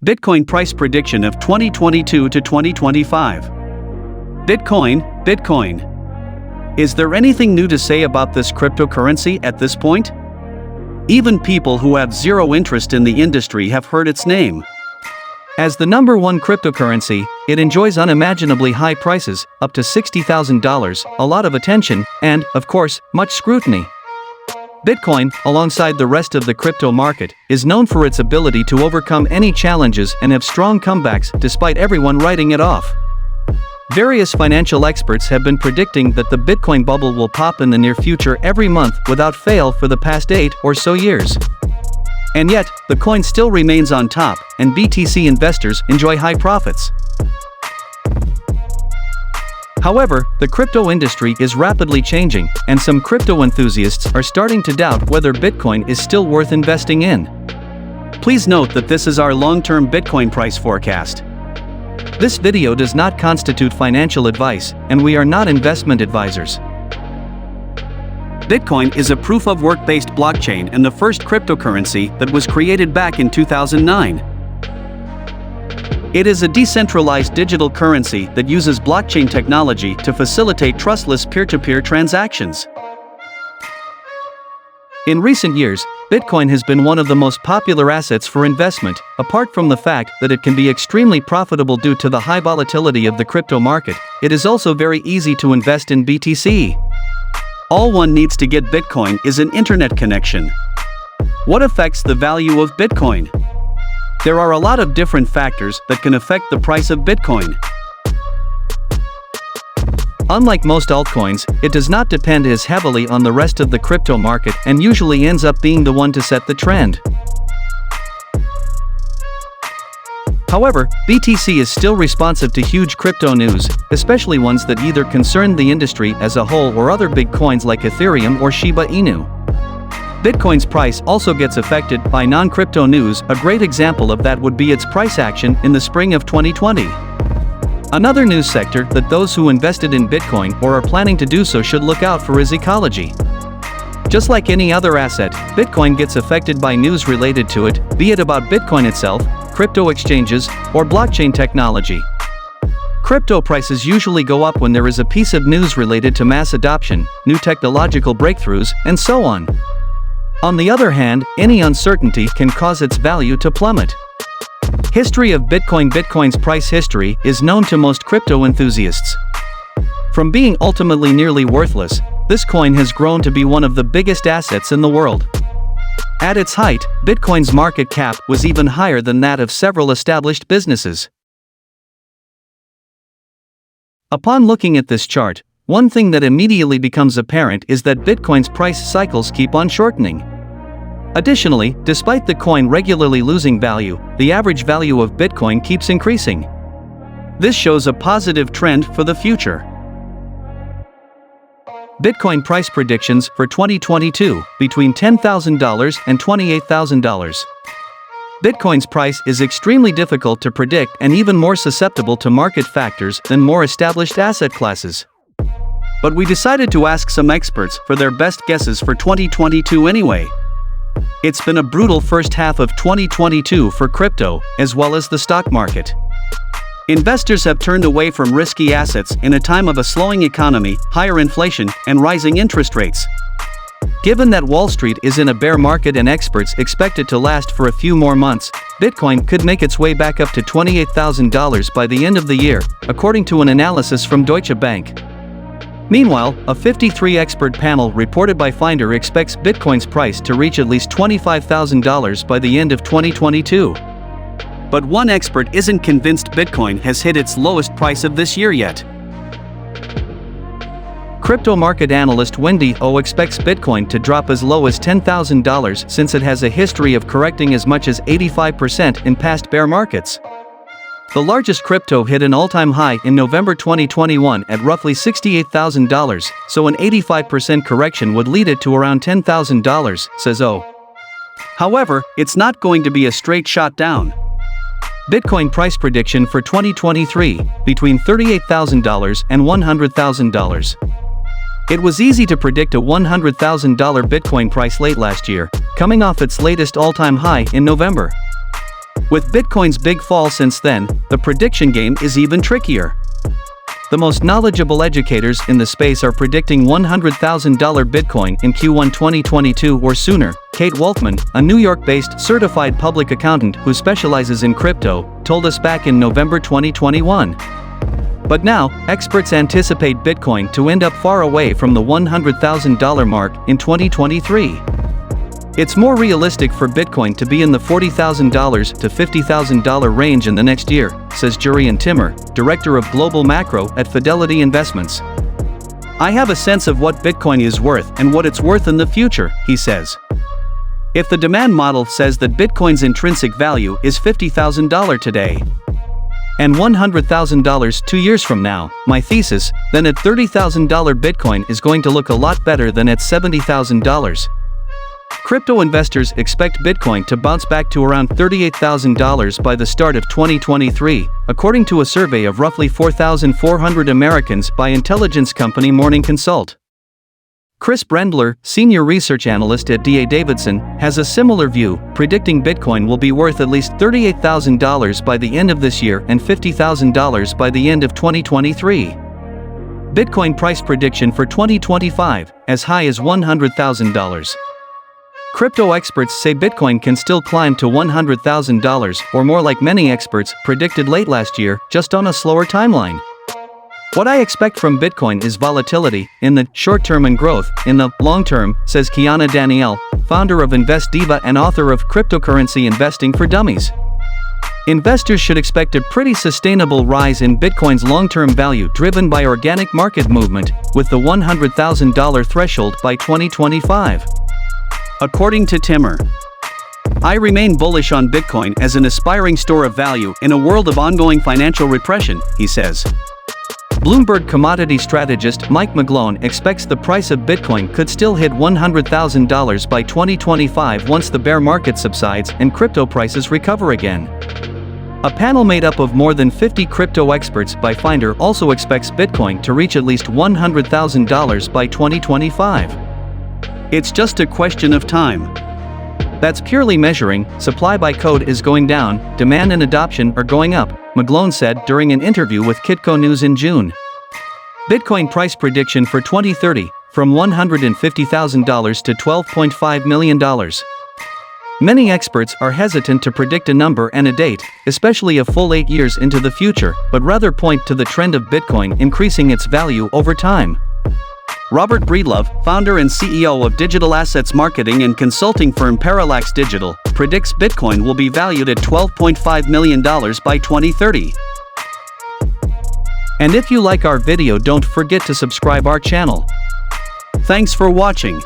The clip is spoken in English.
Bitcoin price prediction of 2022 to 2025. Bitcoin. Is there anything new to say about this cryptocurrency at this point? Even people who have zero interest in the industry have heard its name. As the number one cryptocurrency, it enjoys unimaginably high prices, up to $60,000, a lot of attention, and, of course, much scrutiny. Bitcoin, alongside the rest of the crypto market, is known for its ability to overcome any challenges and have strong comebacks despite everyone writing it off. Various financial experts have been predicting that the Bitcoin bubble will pop in the near future every month without fail for the past 8 or so years. And yet, the coin still remains on top, and BTC investors enjoy high profits. However, the crypto industry is rapidly changing, and some crypto enthusiasts are starting to doubt whether Bitcoin is still worth investing in. Please note that this is our long-term Bitcoin price forecast. This video does not constitute financial advice, and we are not investment advisors. Bitcoin is a proof-of-work-based blockchain and the first cryptocurrency that was created back in 2009. It is a decentralized digital currency that uses blockchain technology to facilitate trustless peer-to-peer transactions. In recent years, Bitcoin has been one of the most popular assets for investment, apart from the fact that it can be extremely profitable due to the high volatility of the crypto market. It is also very easy to invest in BTC. All one needs to get Bitcoin is an internet connection. What affects the value of Bitcoin? There are a lot of different factors that can affect the price of Bitcoin. Unlike most altcoins, it does not depend as heavily on the rest of the crypto market and usually ends up being the one to set the trend. However, BTC is still responsive to huge crypto news, especially ones that either concern the industry as a whole or other big coins like Ethereum or Shiba Inu. Bitcoin's price also gets affected by non-crypto news. A great example of that would be its price action in the spring of 2020. Another news sector that those who invested in Bitcoin or are planning to do so should look out for is ecology. Just like any other asset, Bitcoin gets affected by news related to it, be it about Bitcoin itself, crypto exchanges, or blockchain technology. Crypto prices usually go up when there is a piece of news related to mass adoption, new technological breakthroughs, and so on. On the other hand, any uncertainty can cause its value to plummet. History of Bitcoin. Bitcoin's price history is known to most crypto enthusiasts. From being ultimately nearly worthless, this coin has grown to be one of the biggest assets in the world. At its height, Bitcoin's market cap was even higher than that of several established businesses. Upon looking at this chart, one thing that immediately becomes apparent is that Bitcoin's price cycles keep on shortening. Additionally, despite the coin regularly losing value, the average value of Bitcoin keeps increasing. This shows a positive trend for the future. Bitcoin price predictions for 2022, between $10,000 and $28,000. Bitcoin's price is extremely difficult to predict and even more susceptible to market factors than more established asset classes. But we decided to ask some experts for their best guesses for 2022 anyway. It's been a brutal first half of 2022 for crypto, as well as the stock market. Investors have turned away from risky assets in a time of a slowing economy, higher inflation, and rising interest rates. Given that Wall Street is in a bear market and experts expect it to last for a few more months, Bitcoin could make its way back up to $28,000 by the end of the year, according to an analysis from Deutsche Bank. Meanwhile, a 53-expert panel reported by Finder expects Bitcoin's price to reach at least $25,000 by the end of 2022. But one expert isn't convinced Bitcoin has hit its lowest price of this year yet. Crypto market analyst Wendy O expects Bitcoin to drop as low as $10,000 since it has a history of correcting as much as 85% in past bear markets. The largest crypto hit an all-time high in November 2021 at roughly $68,000, so an 85% correction would lead it to around $10,000, says O. However, it's not going to be a straight shot down. Bitcoin price prediction for 2023, between $38,000 and $100,000. It was easy to predict a $100,000 Bitcoin price late last year, coming off its latest all-time high in November. With Bitcoin's big fall since then, the prediction game is even trickier. The most knowledgeable educators in the space are predicting $100,000 Bitcoin in Q1 2022 or sooner. Kate Wolfman, a New York-based certified public accountant who specializes in crypto, told us back in November 2021. But now, experts anticipate Bitcoin to end up far away from the $100,000 mark in 2023. It's more realistic for Bitcoin to be in the $40,000 to $50,000 range in the next year, says Jurian Timmer, director of global macro at Fidelity Investments. I have a sense of what Bitcoin is worth and what it's worth in the future, he says. If the demand model says that Bitcoin's intrinsic value is $50,000 today, and $100,000 2 years from now, my thesis, then at $30,000 Bitcoin is going to look a lot better than at $70,000. Crypto investors expect Bitcoin to bounce back to around $38,000 by the start of 2023, according to a survey of roughly 4,400 Americans by intelligence company Morning Consult. Chris Brendler, senior research analyst at D.A. Davidson, has a similar view, predicting Bitcoin will be worth at least $38,000 by the end of this year and $50,000 by the end of 2023. Bitcoin price prediction for 2025, as high as $100,000. Crypto experts say Bitcoin can still climb to $100,000 or more like many experts predicted late last year, just on a slower timeline. What I expect from Bitcoin is volatility in the short term and growth in the long term, says Kiana Danielle, founder of InvestDiva and author of Cryptocurrency Investing for Dummies. Investors should expect a pretty sustainable rise in Bitcoin's long-term value driven by organic market movement, with the $100,000 threshold by 2025. According to Timmer, I remain bullish on Bitcoin as an aspiring store of value in a world of ongoing financial repression, he says. Bloomberg commodity strategist Mike McGlone expects the price of Bitcoin could still hit $100,000 by 2025 once the bear market subsides and crypto prices recover again. A panel made up of more than 50 crypto experts by Finder also expects Bitcoin to reach at least $100,000 by 2025. It's just a question of time. That's purely measuring, supply by code is going down, demand and adoption are going up, McGlone said during an interview with Kitco News in June. Bitcoin price prediction for 2030, from $150,000 to $12.5 million. Many experts are hesitant to predict a number and a date, especially a full 8 years into the future, but rather point to the trend of Bitcoin increasing its value over time. Robert Breedlove, founder and CEO of digital assets marketing and consulting firm Parallax Digital, predicts Bitcoin will be valued at $12.5 million by 2030. And if you like our video, don't forget to subscribe our channel. Thanks for watching.